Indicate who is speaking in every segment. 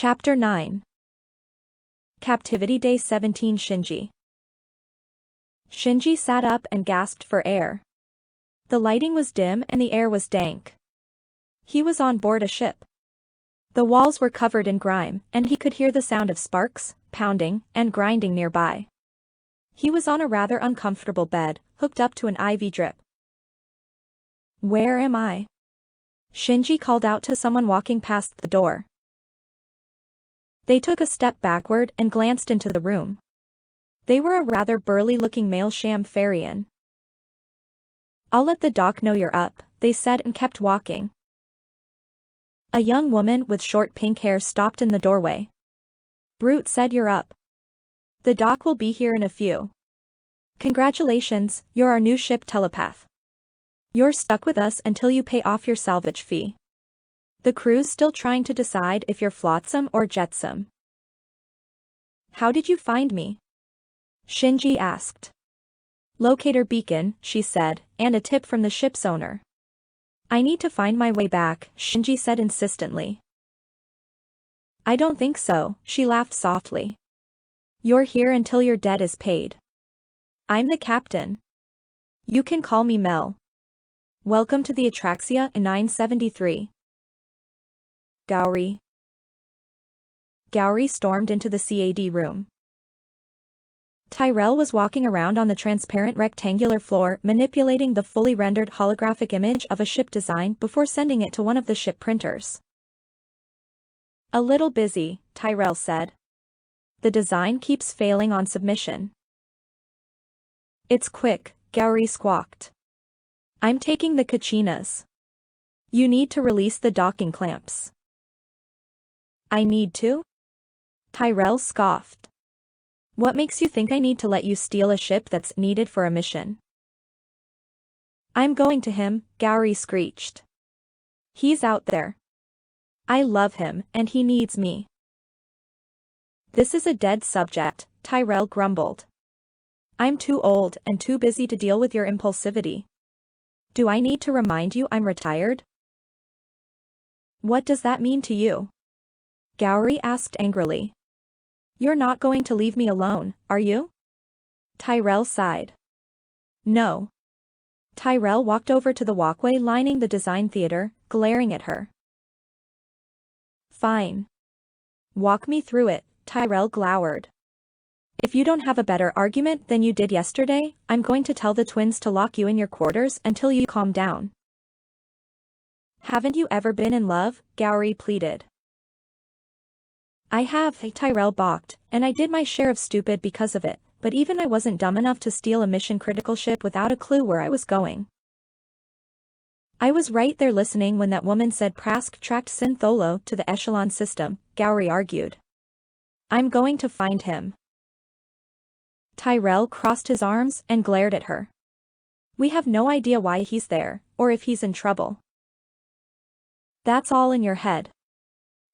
Speaker 1: Chapter 9. Captivity Day 17. Shinji. Shinji sat up and gasped for air. The lighting was dim and the air was dank. He was on board a ship. The walls were covered in grime, and he could hear the sound of sparks, pounding, and grinding nearby. He was on a rather uncomfortable bed, hooked up to an IV drip. "Where am I?" Shinji called out to someone walking past the door. They took a step backward and glanced into the room. They were a rather burly-looking male Shamfarian. "I'll let the doc know you're up," they said and kept walking. A young woman with short pink hair stopped in the doorway. "Brute said you're up. The doc will be here in a few. Congratulations, you're our new ship telepath. You're stuck with us until you pay off your salvage fee. The crew's still trying to decide if you're flotsam or jetsam." "How did you find me?" Shinji asked. "Locator beacon," she said, "and a tip from the ship's owner." "I need to find my way back," Shinji said insistently. "I don't think so," she laughed softly. "You're here until your debt is paid. I'm the captain. You can call me Mel. Welcome to the Atraxia in 973. Gowry." Gowry stormed into the CAD room. Tyrell was walking around on the transparent rectangular floor, manipulating the fully rendered holographic image of a ship design before sending it to one of the ship printers. "A little busy," Tyrell said. "The design keeps failing on submission." "It's quick," Gowry squawked. "I'm taking the kachinas. You need to release the docking clamps." "I need to?" Tyrell scoffed. "What makes you think I need to let you steal a ship that's needed for a mission?" "I'm going to him," Gowry screeched. "He's out there. I love him, and he needs me." "This is a dead subject," Tyrell grumbled. "I'm too old and too busy to deal with your impulsivity. Do I need to remind you I'm retired?" "What does that mean to you?" Gowry asked angrily. "You're not going to leave me alone, are you?" Tyrell sighed. "No." Tyrell walked over to the walkway lining the design theater, glaring at her. "Fine. Walk me through it," Tyrell glowered. "If you don't have a better argument than you did yesterday, I'm going to tell the twins to lock you in your quarters until you calm down." "Haven't you ever been in love?" Gowry pleaded. "I have," Tyrell balked, "and I did my share of stupid because of it, but even I wasn't dumb enough to steal a mission-critical ship without a clue where I was going." "I was right there listening when that woman said Prask tracked Syntholo to the Echelon system," Gowry argued. "I'm going to find him." Tyrell crossed his arms and glared at her. "We have no idea why he's there, or if he's in trouble. That's all in your head.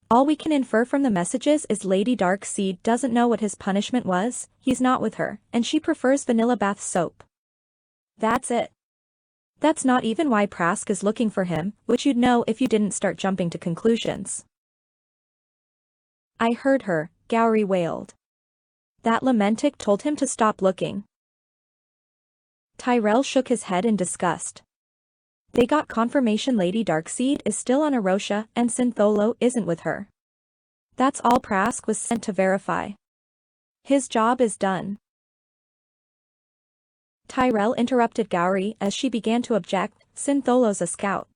Speaker 1: All we can infer from the messages is Lady Darkseid doesn't know what his punishment was, he's not with her, and she prefers vanilla bath soap. That's it. That's not even why Prask is looking for him, which you'd know if you didn't start jumping to conclusions." "I heard her," Gowry wailed. "That Lamentic told him to stop looking." Tyrell shook his head in disgust. "They got confirmation Lady Darkseid is still on Arosha and Syntholo isn't with her. That's all Prask was sent to verify. His job is done." Tyrell interrupted Gowry as she began to object. "Syntholo's a scout.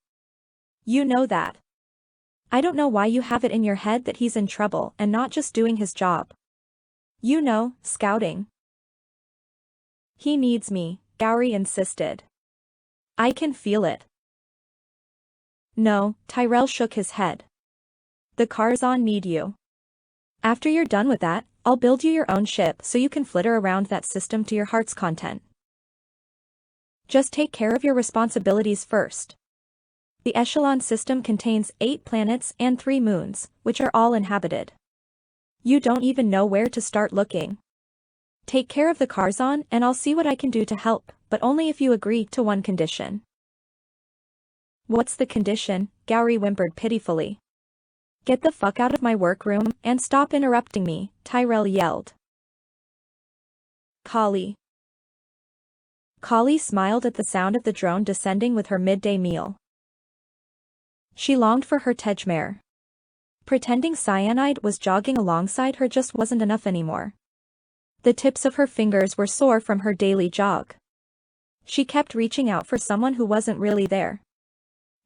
Speaker 1: You know that. I don't know why you have it in your head that he's in trouble and not just doing his job. You know, scouting." "He needs me," Gowry insisted. "I can feel it." "No," Tyrell shook his head. "The Karzon need you. After you're done with that, I'll build you your own ship so you can flitter around that system to your heart's content. Just take care of your responsibilities first. The Echelon system contains 8 planets and 3 moons, which are all inhabited. You don't even know where to start looking. Take care of the Karzon and I'll see what I can do to help, but only if you agree to one condition." "What's the condition?" Gowry whimpered pitifully. Get the fuck out of my workroom and stop interrupting me, Tyrell yelled. Kali. Kali smiled at the sound of the drone descending with her midday meal. She longed for her Tejmare. Pretending cyanide was jogging alongside her just wasn't enough anymore. The tips of her fingers were sore from her daily jog. She kept reaching out for someone who wasn't really there.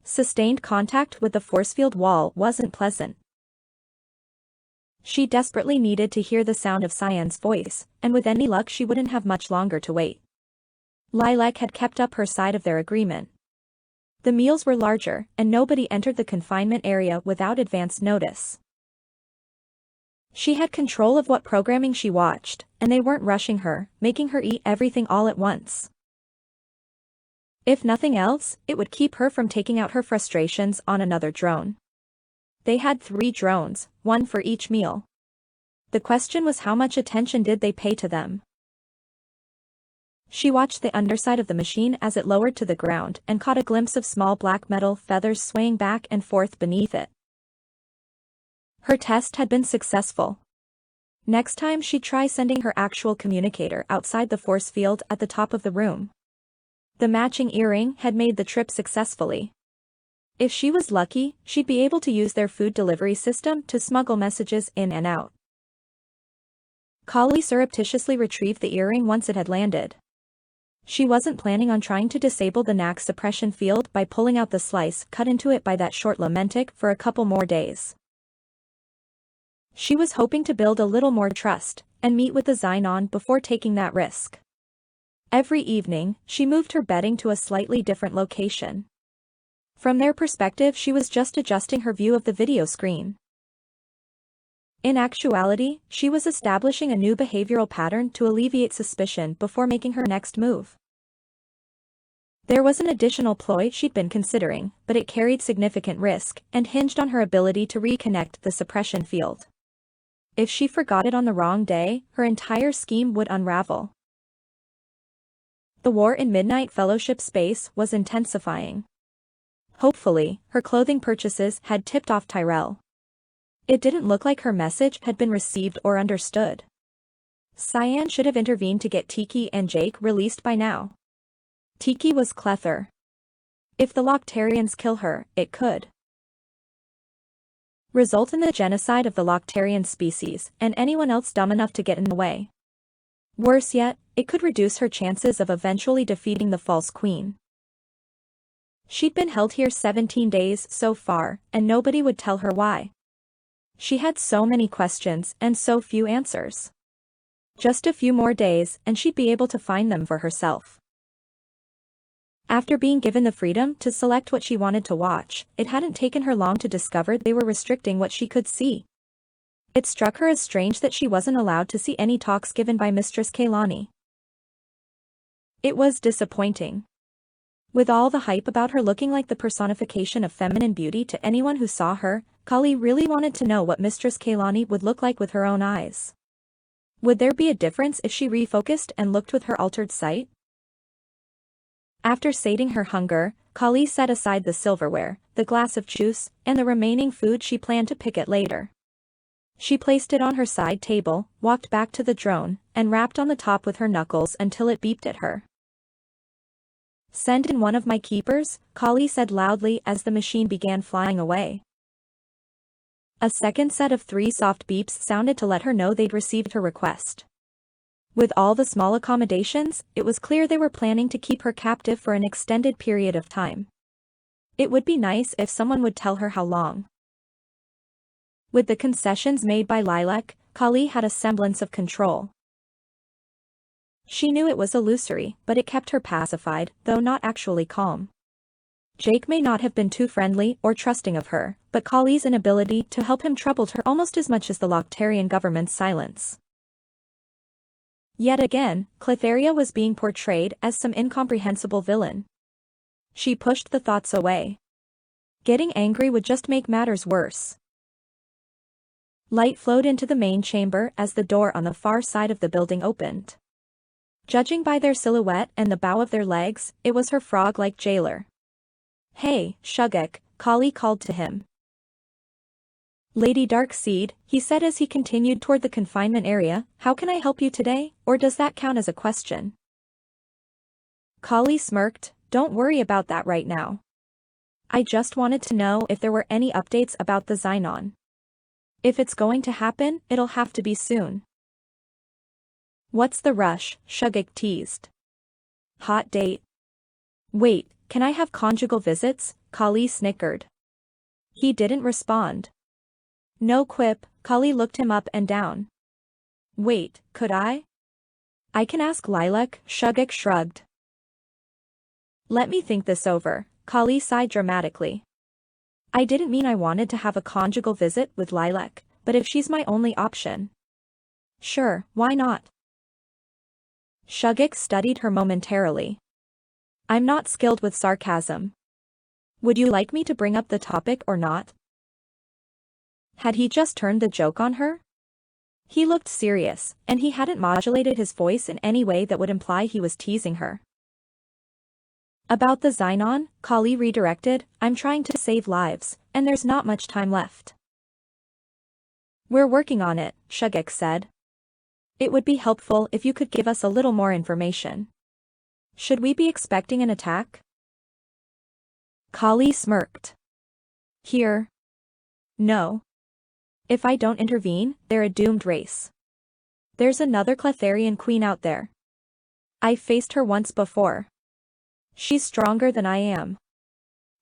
Speaker 1: Sustained contact with the force field wall wasn't pleasant. She desperately needed to hear the sound of Cyan's voice, and with any luck she wouldn't have much longer to wait. Lilac had kept up her side of their agreement. The meals were larger, and nobody entered the confinement area without advance notice. She had control of what programming she watched, and they weren't rushing her, making her eat everything all at once. If nothing else, it would keep her from taking out her frustrations on another drone. They had 3 drones, one for each meal. The question was how much attention did they pay to them? She watched the underside of the machine as it lowered to the ground and caught a glimpse of small black metal feathers swaying back and forth beneath it. Her test had been successful. Next time she'd try sending her actual communicator outside the force field at the top of the room. The matching earring had made the trip successfully. If she was lucky, she'd be able to use their food delivery system to smuggle messages in and out. Kali surreptitiously retrieved the earring once it had landed. She wasn't planning on trying to disable the knack suppression field by pulling out the slice cut into it by that short lamentic for a couple more days. She was hoping to build a little more trust and meet with the Xenon before taking that risk. Every evening, she moved her bedding to a slightly different location. From their perspective, she was just adjusting her view of the video screen. In actuality, she was establishing a new behavioral pattern to alleviate suspicion before making her next move. There was an additional ploy she'd been considering, but it carried significant risk and hinged on her ability to reconnect the suppression field. If she forgot it on the wrong day, her entire scheme would unravel. The war in Midnight Fellowship space was intensifying. Hopefully, her clothing purchases had tipped off Tyrell. It didn't look like her message had been received or understood. Cyan should have intervened to get Tiki and Jake released by now. Tiki was Clether. If the Loctarians kill her, it could result in the genocide of the Loctarian species and anyone else dumb enough to get in the way. Worse yet, it could reduce her chances of eventually defeating the false queen. She'd been held here 17 days so far, and nobody would tell her why. She had so many questions and so few answers. Just a few more days and she'd be able to find them for herself. After being given the freedom to select what she wanted to watch, it hadn't taken her long to discover they were restricting what she could see. It struck her as strange that she wasn't allowed to see any talks given by Mistress Kaylani. It was disappointing. With all the hype about her looking like the personification of feminine beauty to anyone who saw her, Kali really wanted to know what Mistress Kaylani would look like with her own eyes. Would there be a difference if she refocused and looked with her altered sight? After sating her hunger, Kali set aside the silverware, the glass of juice, and the remaining food she planned to pick at later. She placed it on her side table, walked back to the drone, and rapped on the top with her knuckles until it beeped at her. "Send in one of my keepers," Kali said loudly as the machine began flying away. A second set of 3 soft beeps sounded to let her know they'd received her request. With all the small accommodations, it was clear they were planning to keep her captive for an extended period of time. It would be nice if someone would tell her how long. With the concessions made by Lilac, Kali had a semblance of control. She knew it was illusory, but it kept her pacified, though not actually calm. Jake may not have been too friendly or trusting of her, but Kali's inability to help him troubled her almost as much as the Loctarian government's silence. Yet again, Cletheria was being portrayed as some incomprehensible villain. She pushed the thoughts away. Getting angry would just make matters worse. Light flowed into the main chamber as the door on the far side of the building opened. Judging by their silhouette and the bow of their legs, it was her frog-like jailer. "Hey, Shugek," Kali called to him. Lady Darkseid, he said as he continued toward the confinement area, how can I help you today, or does that count as a question? Kali smirked, don't worry about that right now. I just wanted to know if there were any updates about the Xenon. If it's going to happen, it'll have to be soon. What's the rush? Shugik teased. Hot date. Wait, can I have conjugal visits? Kali snickered. He didn't respond. No quip, Kali looked him up and down. Wait, could I? I can ask Lilac, Shugik shrugged. Let me think this over, Kali sighed dramatically. I didn't mean I wanted to have a conjugal visit with Lilac, but if she's my only option. Sure, why not? Shugik studied her momentarily. I'm not skilled with sarcasm. Would you like me to bring up the topic or not? Had he just turned the joke on her? He looked serious, and he hadn't modulated his voice in any way that would imply he was teasing her. About the Xenon, Kali redirected, I'm trying to save lives, and there's not much time left. We're working on it, Shugik said. It would be helpful if you could give us a little more information. Should we be expecting an attack? Kali smirked. Here. No. If I don't intervene, they're a doomed race. There's another Cletharian queen out there. I faced her once before. She's stronger than I am.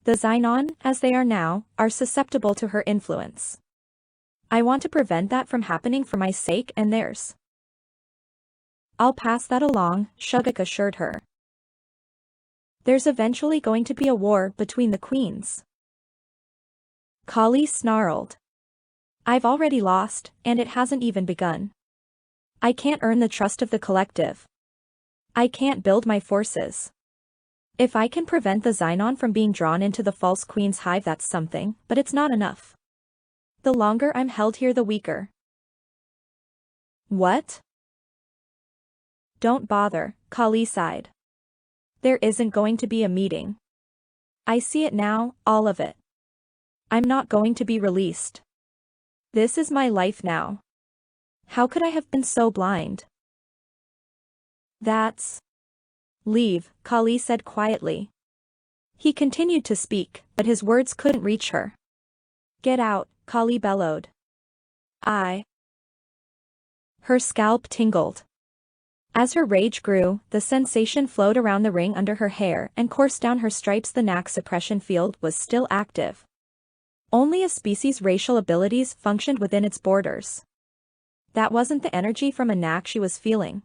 Speaker 1: The Xenon, as they are now, are susceptible to her influence. I want to prevent that from happening for my sake and theirs. I'll pass that along, Shugik assured her. There's eventually going to be a war between the queens. Kali snarled. I've already lost, and it hasn't even begun. I can't earn the trust of the collective. I can't build my forces. If I can prevent the Xenon from being drawn into the false queen's hive, that's something, but it's not enough. The longer I'm held here, the weaker. What? Don't bother, Kali sighed. There isn't going to be a meeting. I see it now, all of it. I'm not going to be released. This is my life now. How could I have been so blind? That's... Leave, Kali said quietly. He continued to speak, but his words couldn't reach her. Get out, Kali bellowed. Her scalp tingled. As her rage grew, the sensation flowed around the ring under her hair and coursed down her stripes. The knack suppression field was still active. Only a species' racial abilities functioned within its borders. That wasn't the energy from a knack she was feeling.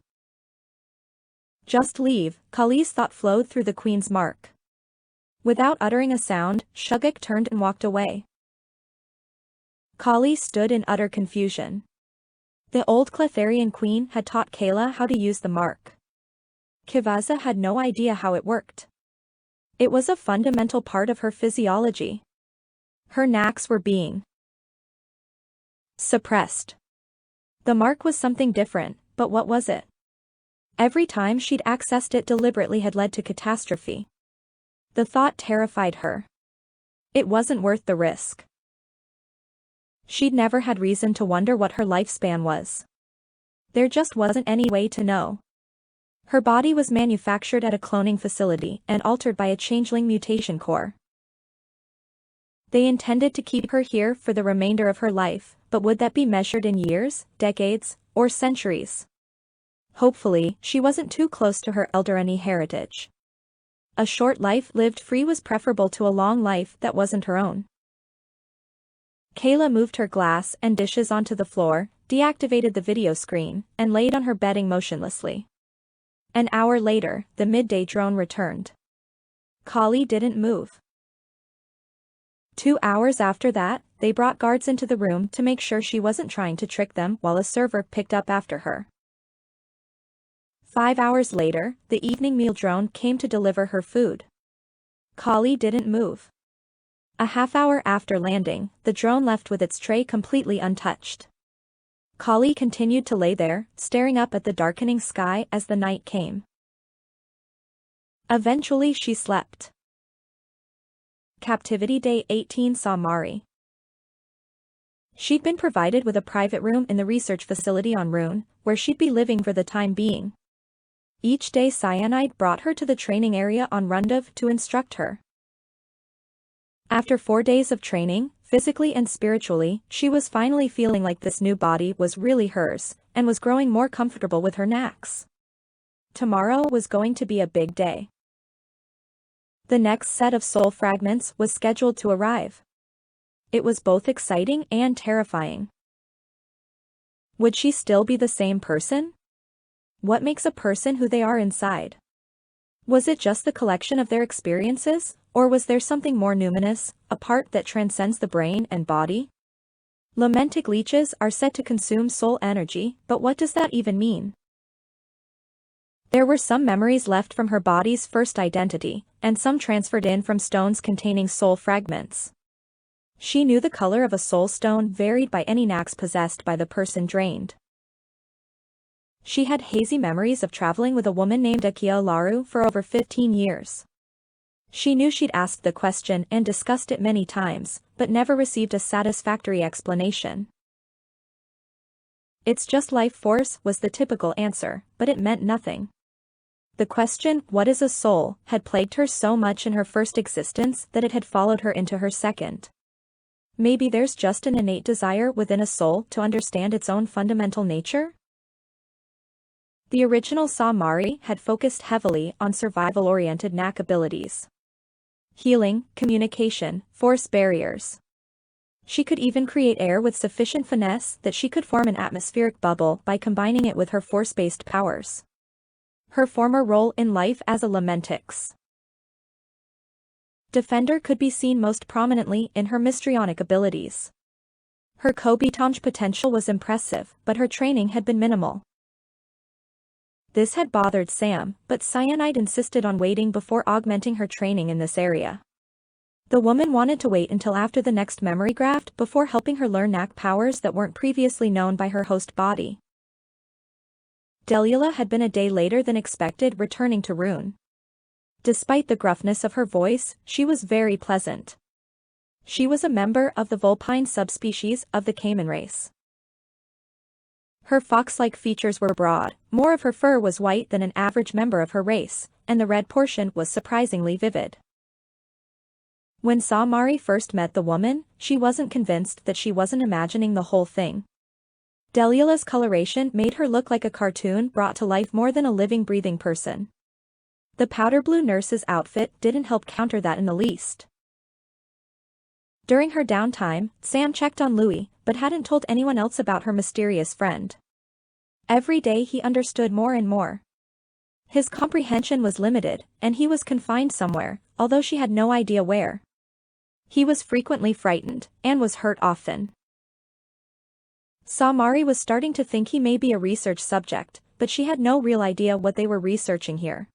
Speaker 1: Just leave, Kali's thought flowed through the queen's mark. Without uttering a sound, Shugik turned and walked away. Kali stood in utter confusion. The old Cletharian queen had taught Kayla how to use the mark. Kivaza had no idea how it worked. It was a fundamental part of her physiology. Her knacks were being suppressed. The mark was something different, but what was it? Every time she'd accessed it deliberately had led to catastrophe. The thought terrified her. It wasn't worth the risk. She'd never had reason to wonder what her lifespan was. There just wasn't any way to know. Her body was manufactured at a cloning facility and altered by a changeling mutation core. They intended to keep her here for the remainder of her life, but would that be measured in years, decades, or centuries? Hopefully, she wasn't too close to her Eldarani heritage. A short life lived free was preferable to a long life that wasn't her own. Kayla moved her glass and dishes onto the floor, deactivated the video screen, and laid on her bedding motionlessly. An hour later, the midday drone returned. Kali didn't move. 2 hours after that, they brought guards into the room to make sure she wasn't trying to trick them while a server picked up after her. 5 hours later, the evening meal drone came to deliver her food. Kali didn't move. A half hour after landing, the drone left with its tray completely untouched. Kali continued to lay there, staring up at the darkening sky as the night came. Eventually she slept. Captivity Day 18 saw Mari. She'd been provided with a private room in the research facility on Rune, where she'd be living for the time being. Each day Cyanide brought her to the training area on Rundav to instruct her. After 4 days of training, physically and spiritually, she was finally feeling like this new body was really hers, and was growing more comfortable with her knacks. Tomorrow was going to be a big day. The next set of soul fragments was scheduled to arrive. It was both exciting and terrifying. Would she still be the same person? What makes a person who they are inside? Was it just the collection of their experiences, or was there something more numinous, a part that transcends the brain and body? Lamentic leeches are said to consume soul energy, but what does that even mean? There were some memories left from her body's first identity, and some transferred in from stones containing soul fragments. She knew the color of a soul stone varied by any knacks possessed by the person drained. She had hazy memories of traveling with a woman named Akia Laru for over 15 years. She knew she'd asked the question and discussed it many times, but never received a satisfactory explanation. "It's just life force," was the typical answer, but it meant nothing. The question, "What is a soul?" had plagued her so much in her first existence that it had followed her into her second. Maybe there's just an innate desire within a soul to understand its own fundamental nature? The original Samari had focused heavily on survival-oriented knack abilities. Healing, communication, force barriers. She could even create air with sufficient finesse that she could form an atmospheric bubble by combining it with her force-based powers. Her former role in life as a Lamentix Defender could be seen most prominently in her mystrionic abilities. Her Kobitomj potential was impressive, but her training had been minimal. This had bothered Sam, but Cyanide insisted on waiting before augmenting her training in this area. The woman wanted to wait until after the next memory graft before helping her learn knack powers that weren't previously known by her host body. Delila had been a day later than expected returning to Rune. Despite the gruffness of her voice, she was very pleasant. She was a member of the vulpine subspecies of the caiman race. Her fox-like features were broad, more of her fur was white than an average member of her race, and the red portion was surprisingly vivid. When Samari first met the woman, she wasn't convinced that she wasn't imagining the whole thing. Delila's coloration made her look like a cartoon brought to life more than a living breathing person. The powder blue nurse's outfit didn't help counter that in the least. During her downtime, Sam checked on Louis, but hadn't told anyone else about her mysterious friend. Every day he understood more and more. His comprehension was limited, and he was confined somewhere, although she had no idea where. He was frequently frightened, and was hurt often. Samari was starting to think he may be a research subject, but she had no real idea what they were researching here.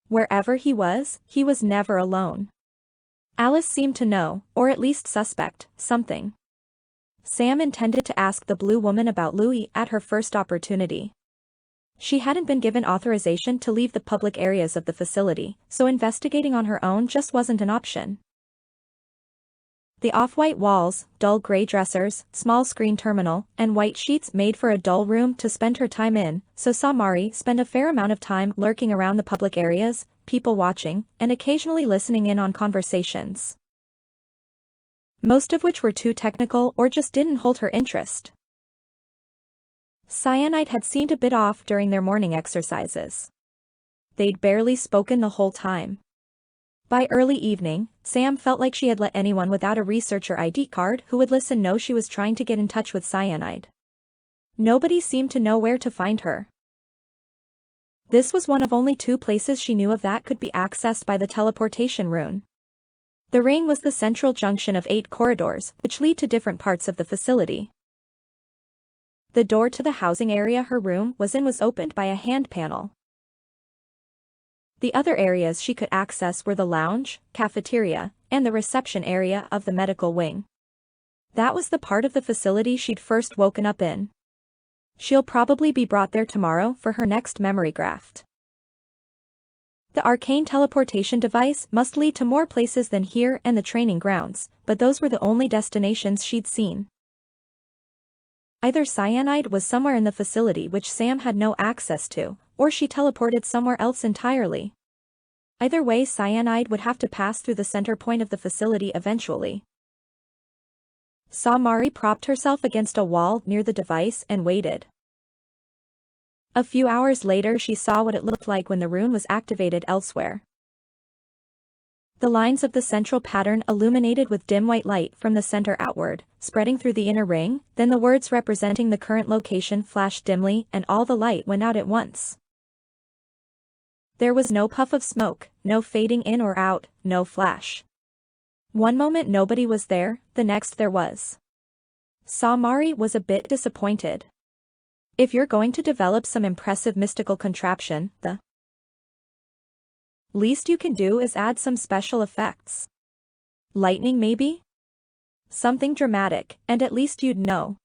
Speaker 1: Wherever he was never alone. Alice seemed to know, or at least suspect, something. Sam intended to ask the blue woman about Louis at her first opportunity. She hadn't been given authorization to leave the public areas of the facility, so investigating on her own just wasn't an option. The off-white walls, dull gray dressers, small screen terminal, and white sheets made for a dull room to spend her time in, so Samari spent a fair amount of time lurking around the public areas, people watching, and occasionally listening in on conversations. Most of which were too technical or just didn't hold her interest. Cyanide had seemed a bit off during their morning exercises. They'd barely spoken the whole time. By early evening, Sam felt like she had let anyone without a researcher ID card who would listen know she was trying to get in touch with Cyanide. Nobody seemed to know where to find her. This was one of only 2 places she knew of that could be accessed by the teleportation rune. The ring was the central junction of 8 corridors, which lead to different parts of the facility. The door to the housing area her room was in was opened by a hand panel. The other areas she could access were the lounge, cafeteria, and the reception area of the medical wing. That was the part of the facility she'd first woken up in. She'll probably be brought there tomorrow for her next memory graft. The arcane teleportation device must lead to more places than here and the training grounds, but those were the only destinations she'd seen. Either cyanide was somewhere in the facility which Sam had no access to, or she teleported somewhere else entirely. Either way, cyanide would have to pass through the center point of the facility eventually. Samari propped herself against a wall near the device and waited. A few hours later she saw what it looked like when the rune was activated elsewhere. The lines of the central pattern illuminated with dim white light from the center outward, spreading through the inner ring, then the words representing the current location flashed dimly and all the light went out at once. There was no puff of smoke, no fading in or out, no flash. One moment nobody was there, the next there was. Samari was a bit disappointed. If you're going to develop some impressive mystical contraption, the least you can do is add some special effects. Lightning maybe? Something dramatic, and at least you'd know.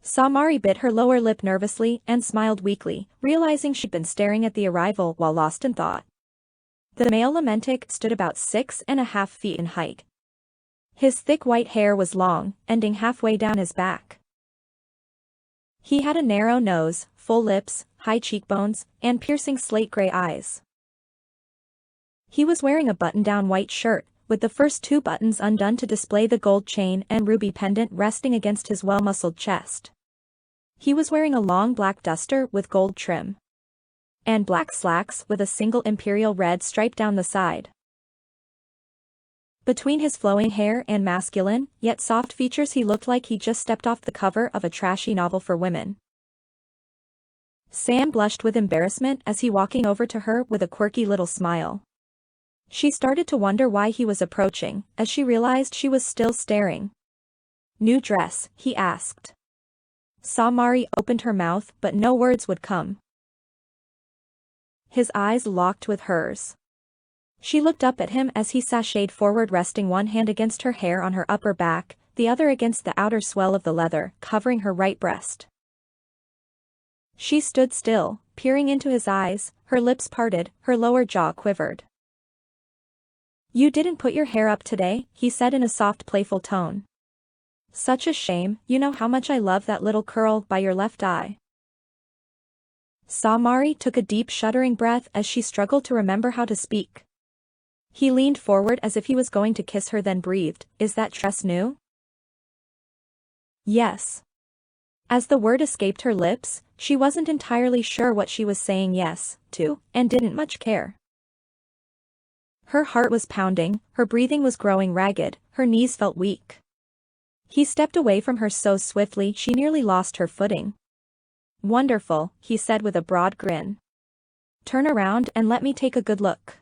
Speaker 1: Samari bit her lower lip nervously and smiled weakly, realizing she'd been staring at the arrival while lost in thought. The male lamentic stood about 6.5 feet in height. His thick white hair was long, ending halfway down his back. He had a narrow nose, full lips, high cheekbones, and piercing slate-gray eyes. He was wearing a button-down white shirt, with the first 2 buttons undone to display the gold chain and ruby pendant resting against his well-muscled chest. He was wearing a long black duster with gold trim and black slacks with a single imperial red stripe down the side. Between his flowing hair and masculine, yet soft features he looked like he just stepped off the cover of a trashy novel for women. Sam blushed with embarrassment as he walking over to her with a quirky little smile. She started to wonder why he was approaching, as she realized she was still staring. "New dress?" he asked. Samari opened her mouth but no words would come. His eyes locked with hers. She looked up at him as he sashayed forward, resting one hand against her hair on her upper back, the other against the outer swell of the leather, covering her right breast. She stood still, peering into his eyes, her lips parted, her lower jaw quivered. "You didn't put your hair up today," he said in a soft, playful tone. "Such a shame, you know how much I love that little curl by your left eye." Samari took a deep shuddering breath as she struggled to remember how to speak. He leaned forward as if he was going to kiss her, then breathed, "Is that dress new?" "Yes." As the word escaped her lips, she wasn't entirely sure what she was saying yes to, and didn't much care. Her heart was pounding, her breathing was growing ragged, her knees felt weak. He stepped away from her so swiftly she nearly lost her footing. "Wonderful," he said with a broad grin. "Turn around and let me take a good look."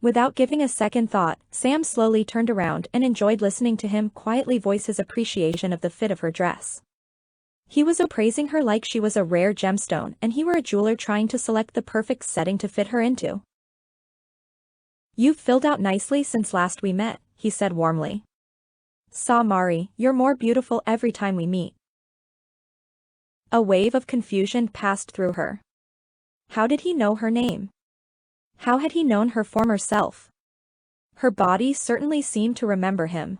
Speaker 1: Without giving a second thought, Sam slowly turned around and enjoyed listening to him quietly voice his appreciation of the fit of her dress. He was appraising her like she was a rare gemstone and he were a jeweler trying to select the perfect setting to fit her into. "You've filled out nicely since last we met," he said warmly. "Samari, you're more beautiful every time we meet." A wave of confusion passed through her. How did he know her name? How had he known her former self? Her body certainly seemed to remember him.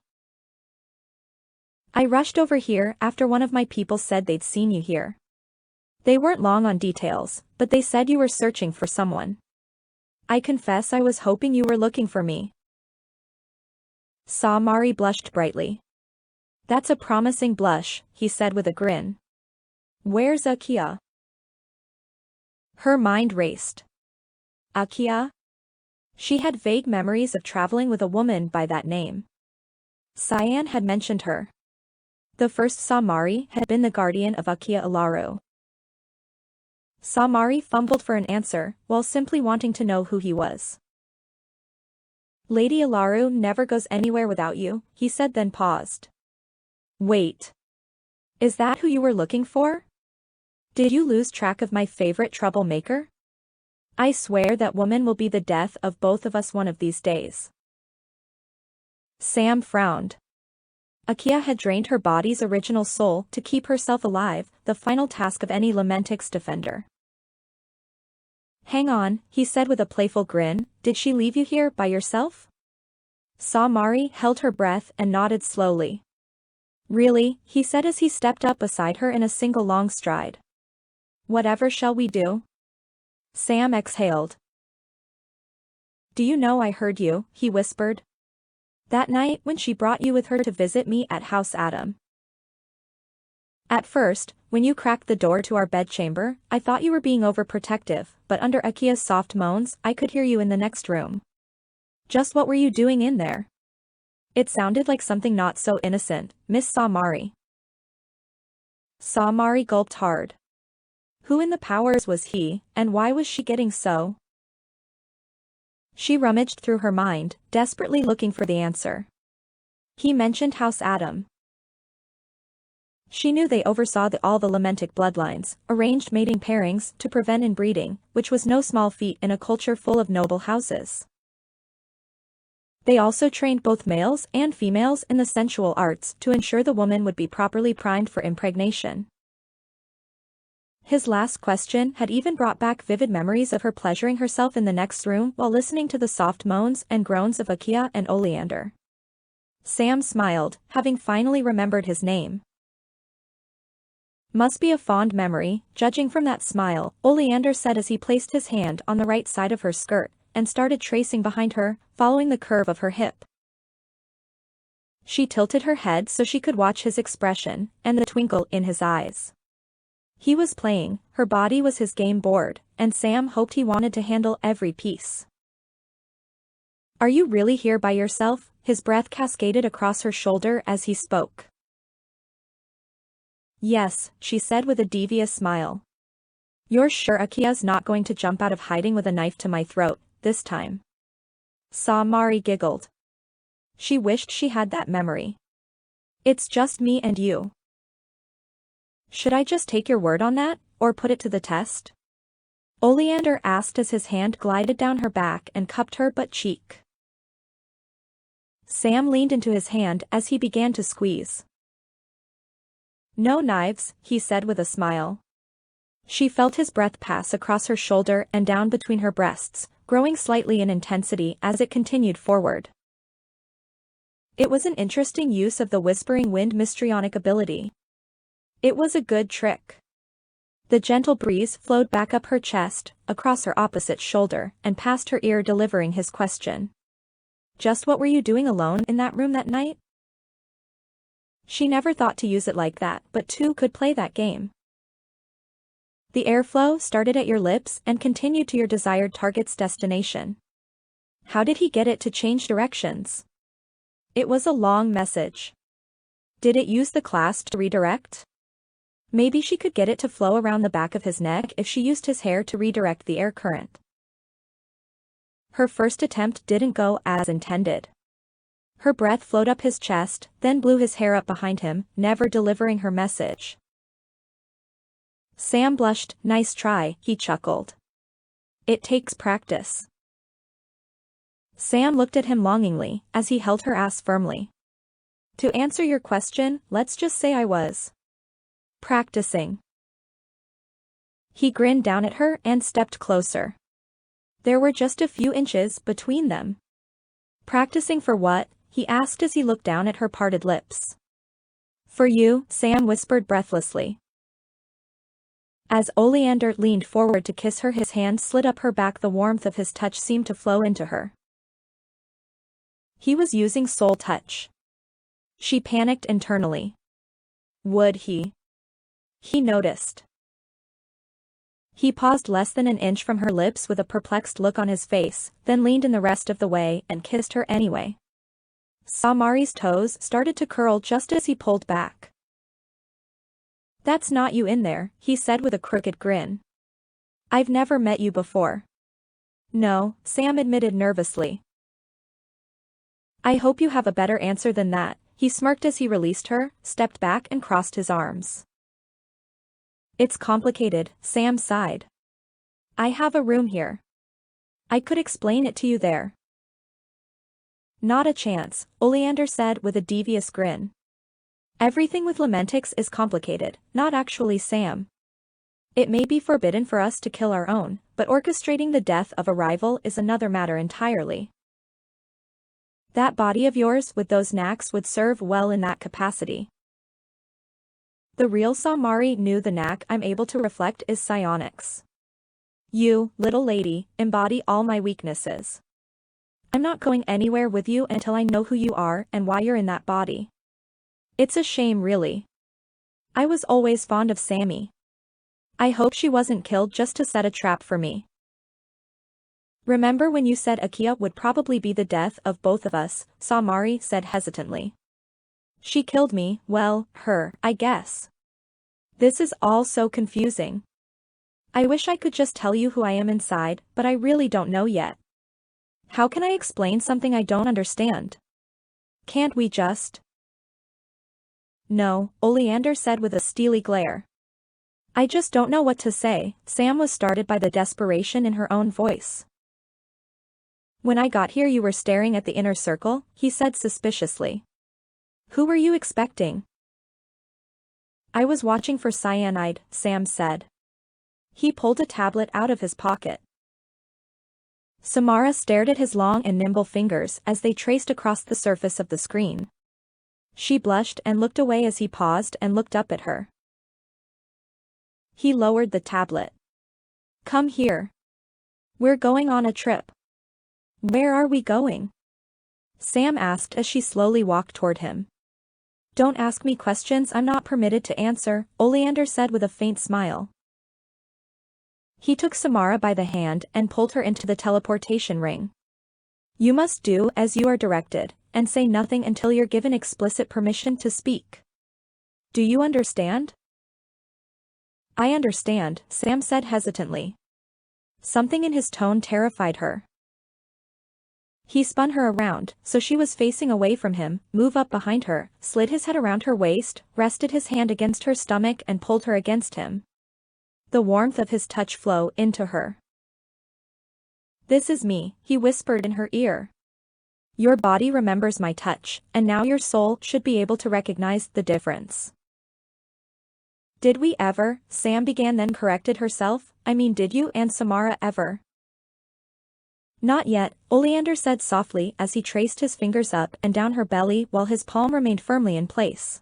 Speaker 1: "I rushed over here after one of my people said they'd seen you here. They weren't long on details, but they said you were searching for someone. I confess I was hoping you were looking for me." Samari blushed brightly. "That's a promising blush," he said with a grin. "Where's Akia?" Her mind raced. Akia? She had vague memories of traveling with a woman by that name. Cyan had mentioned her. The first Samari had been the guardian of Akia Ilaru. Samari fumbled for an answer, while simply wanting to know who he was. "Lady Ilaru never goes anywhere without you," he said, then paused. "Wait. Is that who you were looking for? Did you lose track of my favorite troublemaker? I swear that woman will be the death of both of us one of these days." Sam frowned. Akia had drained her body's original soul to keep herself alive, the final task of any Lamentic's defender. Hang on, he said with a playful grin, did she leave you here by yourself? Mari held her breath and nodded slowly. Really, he said as he stepped up beside her in a single long stride. Whatever shall we do? Sam exhaled. Do you know I heard you, he whispered. That night when she brought you with her to visit me at House Adam. At first, when you cracked the door to our bedchamber, I thought you were being overprotective, but under Akia's soft moans, I could hear you in the next room. Just what were you doing in there? It sounded like something not so innocent, Miss Mari. Mari gulped hard. Who in the powers was he, and why was she getting so? She rummaged through her mind, desperately looking for the answer. He mentioned House Adam. She knew they oversaw all the Lementic bloodlines, arranged mating pairings to prevent inbreeding, which was no small feat in a culture full of noble houses. They also trained both males and females in the sensual arts to ensure the woman would be properly primed for impregnation. His last question had even brought back vivid memories of her pleasuring herself in the next room while listening to the soft moans and groans of Akia and Oleander. Sam smiled, having finally remembered his name. Must be a fond memory, judging from that smile, Oleander said as he placed his hand on the right side of her skirt, and started tracing behind her, following the curve of her hip. She tilted her head so she could watch his expression, and the twinkle in his eyes. He was playing, her body was his game board, and Sam hoped he wanted to handle every piece. Are you really here by yourself? His breath cascaded across her shoulder as he spoke. Yes, she said with a devious smile. You're sure Akia's not going to jump out of hiding with a knife to my throat, this time? Mari giggled. She wished she had that memory. It's just me and you. Should I just take your word on that, or put it to the test? Oleander asked as his hand glided down her back and cupped her butt cheek. Sam leaned into his hand as he began to squeeze. No knives, he said with a smile. She felt his breath pass across her shoulder and down between her breasts, growing slightly in intensity as it continued forward. It was an interesting use of the Whispering Wind Mystrionic ability. It was a good trick. The gentle breeze flowed back up her chest, across her opposite shoulder, and past her ear delivering his question. Just what were you doing alone in that room that night? She never thought to use it like that, but two could play that game. The airflow started at your lips and continued to your desired target's destination. How did he get it to change directions? It was a long message. Did it use the clasp to redirect? Maybe she could get it to flow around the back of his neck if she used his hair to redirect the air current. Her first attempt didn't go as intended. Her breath flowed up his chest, then blew his hair up behind him, never delivering her message. Sam blushed. Nice try, he chuckled. It takes practice. Sam looked at him longingly, as he held her ass firmly. To answer your question, let's just say I was practicing. He grinned down at her and stepped closer. There were just a few inches between them. Practicing for what? He asked as he looked down at her parted lips. For you, Sam whispered breathlessly. As Oleander leaned forward to kiss her, his hand slid up her back. The warmth of his touch seemed to flow into her. He was using soul touch. She panicked internally. Would he? He noticed. He paused less than an inch from her lips with a perplexed look on his face, then leaned in the rest of the way and kissed her anyway. Mari's toes started to curl just as he pulled back. That's not you in there, he said with a crooked grin. I've never met you before. No, Sam admitted nervously. I hope you have a better answer than that, he smirked as he released her, stepped back and crossed his arms. It's complicated, Sam sighed. I have a room here. I could explain it to you there. Not a chance, Oleander said with a devious grin. Everything with Lamentics is complicated, not actually Sam. It may be forbidden for us to kill our own, but orchestrating the death of a rival is another matter entirely. That body of yours with those knacks would serve well in that capacity. The real Samari knew the knack I'm able to reflect is psionics. You, little lady, embody all my weaknesses. I'm not going anywhere with you until I know who you are and why you're in that body. It's a shame really. I was always fond of Sammy. I hope she wasn't killed just to set a trap for me. Remember when you said Akia would probably be the death of both of us, Samari said hesitantly. She killed me, well, her, I guess. This is all so confusing. I wish I could just tell you who I am inside, but I really don't know yet. How can I explain something I don't understand? Can't we just? No, Oleander said with a steely glare. I just don't know what to say. Sam was startled by the desperation in her own voice. When I got here you were staring at the inner circle, he said suspiciously. Who were you expecting? I was watching for cyanide, Sam said. He pulled a tablet out of his pocket. Samara stared at his long and nimble fingers as they traced across the surface of the screen. She blushed and looked away as he paused and looked up at her. He lowered the tablet. Come here. We're going on a trip. Where are we going? Sam asked as she slowly walked toward him. Don't ask me questions I'm not permitted to answer, Oleander said with a faint smile. He took Samara by the hand and pulled her into the teleportation ring. You must do as you are directed, and say nothing until you're given explicit permission to speak. Do you understand? I understand, Sam said hesitantly. Something in his tone terrified her. He spun her around, so she was facing away from him, moved up behind her, slid his head around her waist, rested his hand against her stomach and pulled her against him. The warmth of his touch flowed into her. This is me, he whispered in her ear. Your body remembers my touch, and now your soul should be able to recognize the difference. Did we ever? Sam began then corrected herself, I mean did you and Samara ever? Not yet, Oleander said softly as he traced his fingers up and down her belly while his palm remained firmly in place.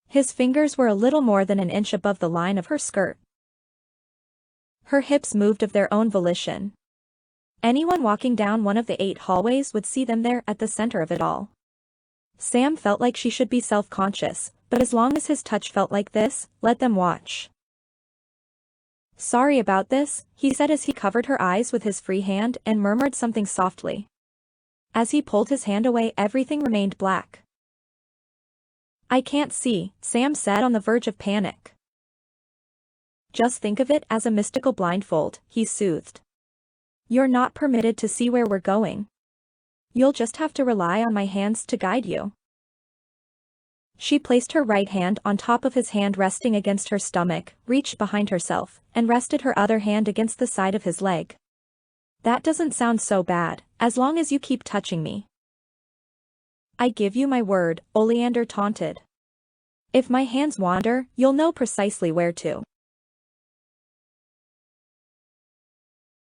Speaker 1: His fingers were a little more than an inch above the line of her skirt. Her hips moved of their own volition. Anyone walking down one of the 8 hallways would see them there at the center of it all. Sam felt like she should be self-conscious, but as long as his touch felt like this, let them watch. Sorry about this, he said as he covered her eyes with his free hand and murmured something softly. As he pulled his hand away everything remained black. I can't see, Sam said on the verge of panic. Just think of it as a mystical blindfold, he soothed. You're not permitted to see where we're going. You'll just have to rely on my hands to guide you. She placed her right hand on top of his hand resting against her stomach, reached behind herself, and rested her other hand against the side of his leg. That doesn't sound so bad, as long as you keep touching me. I give you my word, Oleander taunted. If my hands wander, you'll know precisely where to.